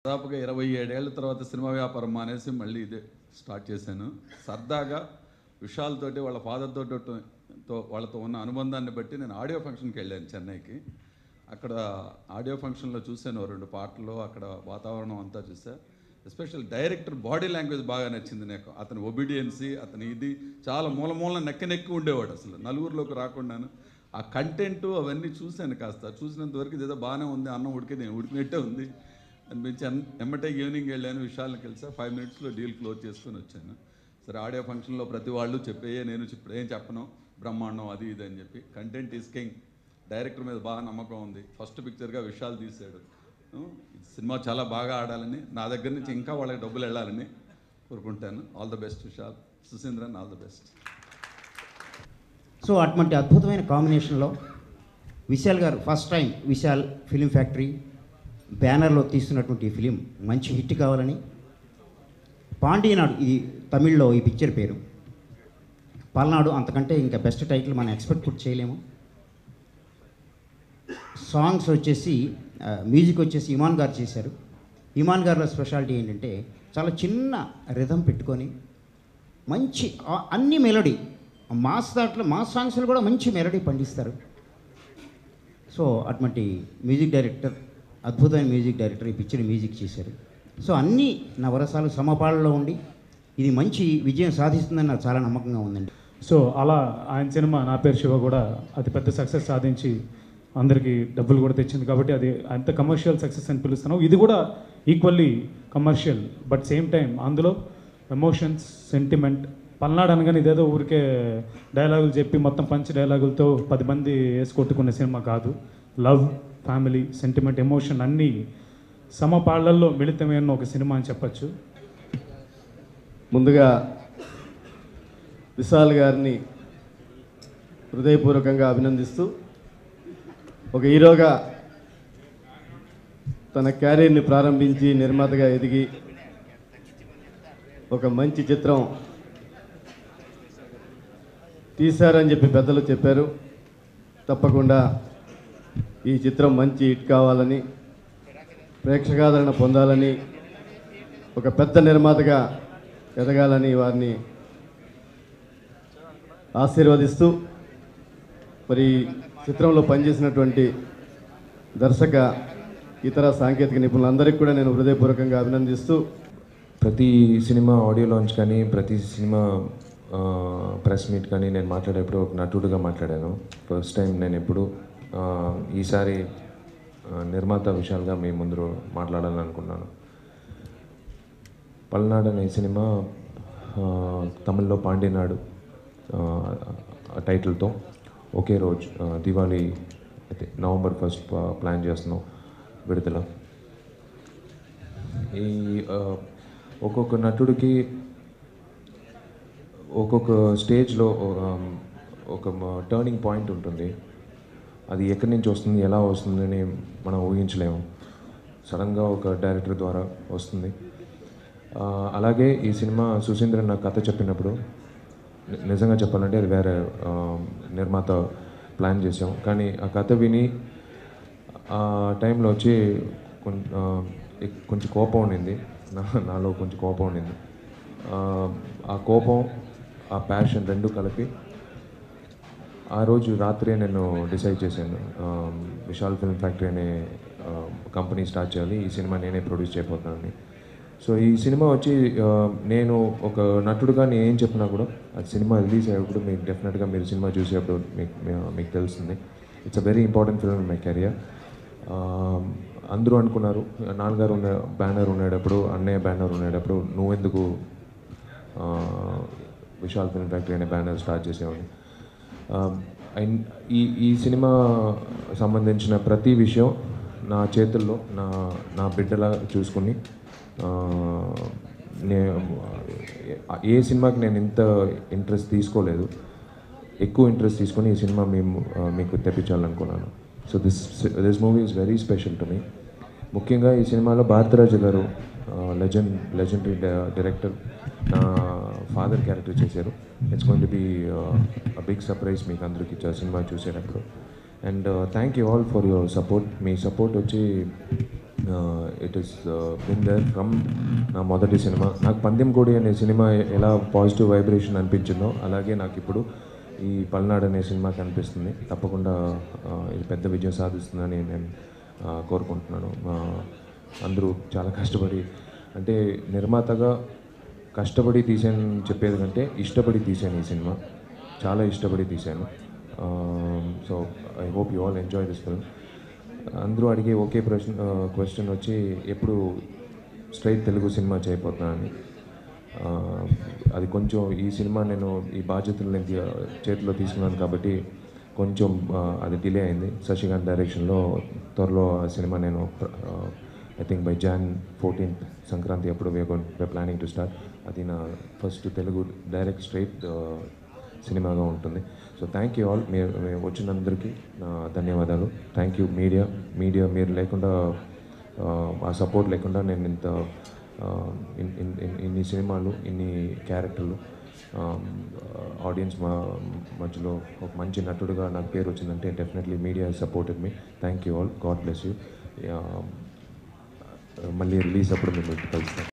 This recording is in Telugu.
దాదాపుగా 27 ఏళ్ల తర్వాత సినిమా వ్యాపారం మానేసి మళ్ళీ ఇదే స్టార్ట్ చేశాను. సరదాగా విశాల్తోటి వాళ్ళ వాళ్ళతో ఉన్న అనుబంధాన్ని బట్టి నేను ఆడియో ఫంక్షన్కి వెళ్ళాను చెన్నైకి. అక్కడ ఆడియో ఫంక్షన్లో చూశాను 2 పాటలు, అక్కడ వాతావరణం అంతా చూసా. ఎస్పెషల్ డైరెక్టర్ బాడీ లాంగ్వేజ్ బాగా నచ్చింది నాకు. అతని ఒబీడియన్సీ, అతని ఇది చాలా మూల నెక్కి ఉండేవాడు, అసలు నలుగురిలోకి రాకుండాను. ఆ కంటెంట్ అవన్నీ చూశాను. చూసినంత వరకు ఏదో బాగానే ఉంది, అన్నం ఉడికినట్టే ఉంది అనిపించి ఎమ్మటే ఈవినింగ్ వెళ్ళాను, విశాల్ని కలిసా. 5 మినిట్స్లో డీల్ క్లోజ్ చేసుకొని వచ్చాను. సరే, ఆడియో ఫంక్షన్లో ప్రతి వాళ్ళు చెప్పేయే, నేను ఇప్పుడు ఏం చెప్పను, బ్రహ్మాండం అది ఇది అని చెప్పి. Content is king. డైరెక్టర్ మీద బాగా నమ్మకం ఉంది. ఫస్ట్ పిక్చర్గా విశాల్ తీశాడు. సినిమా చాలా బాగా ఆడాలని, నా దగ్గర నుంచి ఇంకా వాళ్ళకి డబ్బులు వెళ్ళాలని కోరుకుంటాను. All the best Vishal. Suseenthiran, all the best. So అటువంటి అద్భుతమైన కాంబినేషన్లో Vishal garu first time Vishal film factory బ్యానర్లో తీస్తున్నటువంటి ఫిలిం మంచి హిట్ కావాలని, పాండియనాడు ఇది తమిళ్లో ఈ పిక్చర్ పేరు, పల్నాడు అంతకంటే ఇంకా బెస్ట్ టైటిల్ మనం ఎక్స్పెక్ట్ చేయలేము. సాంగ్స్ వచ్చేసి మ్యూజిక్ వచ్చేసి ఇమాన్ గారు చేశారు. ఇమాన్ గారిలో స్పెషాలిటీ ఏంటంటే చాలా చిన్న రిథం పెట్టుకొని మంచి అన్ని మెలోడీ, మాస్ సాంగ్స్లో కూడా మంచి మెలోడీ పండిస్తారు. సో అటువంటి మ్యూజిక్ డైరెక్టర్, అద్భుతమైన మ్యూజిక్ డైరెక్టర్ ఈ పిక్చర్ మ్యూజిక్ చేశారు. సో అన్ని నవరసాలు సమపాళ్ళలో ఉండి ఇది మంచి విజయం సాధిస్తుందని నాకు చాలా నమ్మకంగా ఉందండి. సో అలా ఆయన సినిమా నా పేరు శివ కూడా అతిపెద్ద సక్సెస్ సాధించి అందరికీ డబ్బులు కూడా తెచ్చింది. కాబట్టి అది అంత కమర్షియల్ సక్సెస్ అని పిలుస్తున్నాం. ఇది కూడా equally commercial, but same time అందులో ఎమోషన్స్, సెంటిమెంట్. పల్నాడు అనగానే ఇదేదో ఊరికే డైలాగులు చెప్పి మొత్తం పంచ్ డైలాగులతో 10 మంది వేసి కొట్టుకునే సినిమా కాదు. లవ్, ఫ్యామిలీ, సెంటిమెంట్, ఎమోషన్ అన్నీ సమపాళ్లల్లో మిళితమైన ఒక సినిమా అని చెప్పచ్చు. ముందుగా విశాల్ గారిని హృదయపూర్వకంగా అభినందిస్తూ, ఒక హీరోగా తన క్యారియర్ని ప్రారంభించి నిర్మాతగా ఎదిగి ఒక మంచి చిత్రం తీశారని చెప్పి పెద్దలు చెప్పారు. తప్పకుండా ఈ చిత్రం మంచి హిట్ కావాలని, ప్రేక్షకాదరణ పొందాలని, ఒక పెద్ద నిర్మాతగా ఎదగాలని వారిని ఆశీర్వదిస్తూ, మరి చిత్రంలో పనిచేసినటువంటి దర్శక, ఇతర సాంకేతిక నిపుణులందరికీ కూడా నేను హృదయపూర్వకంగా అభినందిస్తూ, ప్రతి సినిమా ఆడియో లాంచ్ కానీ, ప్రతి సినిమా ప్రెస్ మీట్ కానీ నేను మాట్లాడేప్పుడు ఒక నటుడుగా మాట్లాడాను. ఫస్ట్ టైం నేను ఎప్పుడు ఈసారి నిర్మాత విషయాలుగా మీ ముందు మాట్లాడాలని అనుకున్నాను. పల్నాడు అనే సినిమా తమిళ్లో పాండినాడు టైటిల్తో ఒకే రోజు దివాళీ అయితే November 1 ప్లాన్ చేస్తున్నాం విడుదల. ఈ ఒక్కొక్క నటుడికి ఒక్కొక్క స్టేజ్లో ఒక టర్నింగ్ పాయింట్ ఉంటుంది. అది ఎక్కడి నుంచి వస్తుంది, ఎలా వస్తుందని మనం ఊహించలేము. సడన్గా ఒక డైరెక్టర్ ద్వారా వస్తుంది. అలాగే ఈ సినిమా సుశీంద్రన్ నాకు కథ చెప్పినప్పుడు, నిజంగా చెప్పాలంటే అది వేరే నిర్మాత ప్లాన్ చేసాం. కానీ ఆ కథ విని ఆ టైంలో వచ్చి కొంచెం కోపం ఉండింది, నాలో కొంచెం కోపం ఉండింది. ఆ కోపం, ఆ ప్యాషన్ రెండు కలిపి ఆ రోజు రాత్రే నేను డిసైడ్ చేశాను, విశాల్ ఫిల్మ్ ఫ్యాక్టరీ అనే కంపెనీ స్టార్ట్ చేయాలి, ఈ సినిమా నేనే ప్రొడ్యూస్ చేయబోతున్నానని. సో ఈ సినిమా వచ్చి నేను ఒక నటుడుగా నేను ఏం చెప్పినా కూడా అది సినిమా రిలీజ్ అయ్యేప్పుడు మీకు డెఫినెట్గా మీరు సినిమా చూసేప్పుడు మీకు తెలుస్తుంది. It's a very important film in my career. అందరూ అనుకున్నారు, నాన్నగారు బ్యానర్ ఉండేటప్పుడు, అన్నయ్య బ్యానర్ ఉండేటప్పుడు నువ్వెందుకు విశాల్ ఫిల్మ్ ఫ్యాక్టరీ అనే బ్యానర్ స్టార్ట్ చేసేవాడిని. ఈ సినిమా సంబంధించిన ప్రతి విషయం నా చేతుల్లో నా బిడ్డలా చూసుకుని, ఏ సినిమాకి నేను ఇంత ఇంట్రెస్ట్ తీసుకోలేదు, ఎక్కువ ఇంట్రెస్ట్ తీసుకొని ఈ సినిమా మీకు తెప్పించాలనుకున్నాను. So this movie is very special to me. ముఖ్యంగా ఈ సినిమాలో భారతరాజు గారు లెజెండరీ డైరెక్టర్ నా ఫాదర్ క్యారెక్టర్ చేశారు. It's going to be a big surprise మీకు అందరికీ సినిమా చూసేటప్పుడు. And thank you all for your support. మీ సపోర్ట్ వచ్చి it is been there from నా మొదటి సినిమా. నాకు పందెంకోడి అనే సినిమా ఎలా పాజిటివ్ వైబ్రేషన్ అనిపించిందో అలాగే నాకు ఇప్పుడు ఈ పల్నాడు అనే సినిమా కనిపిస్తుంది. తప్పకుండా ఇది పెద్ద విజయం సాధిస్తుందని నేను కోరుకుంటున్నాను. అందరూ చాలా కష్టపడి, అంటే నిర్మాతగా కష్టపడి తీసాను చెప్పేది కంటే ఇష్టపడి తీసాను ఈ సినిమా. చాలా ఇష్టపడి తీశాను. So I hope you all enjoy this film. అందరూ అడిగే ఒకే క్వశ్చన్ వచ్చి ఎప్పుడు స్ట్రైట్ తెలుగు సినిమా చేయబోతున్నానని. అది కొంచెం ఈ సినిమా నేను ఈ బాధ్యతలు నేను చేతిలో తీసుకున్నాను కాబట్టి కొంచెం అది డిలే అయింది. శశికాంత్ డైరెక్షన్లో త్వరలో ఆ సినిమా నేను I think by Jan 14th Sankranti అప్పుడు we're planning to start. అది నా ఫస్ట్ తెలుగు డైరెక్ట్ స్ట్రైట్ సినిమాగా ఉంటుంది. So thank you all. మీరు వచ్చినందరికీ నా ధన్యవాదాలు. థ్యాంక్ యూ మీడియా మీరు లేకుండా, ఆ సపోర్ట్ లేకుండా నేను ఇంత ఇన్ని సినిమాలు, ఇన్ని క్యారెక్టర్లు, ఆడియన్స్ మధ్యలో ఒక మంచి నటుడుగా నాకు పేరు వచ్చిందంటే definitely media supported me. Thank you all. God bless you. మళ్ళీ రిలీజ్ అప్పుడు మేము కలుస్తాం.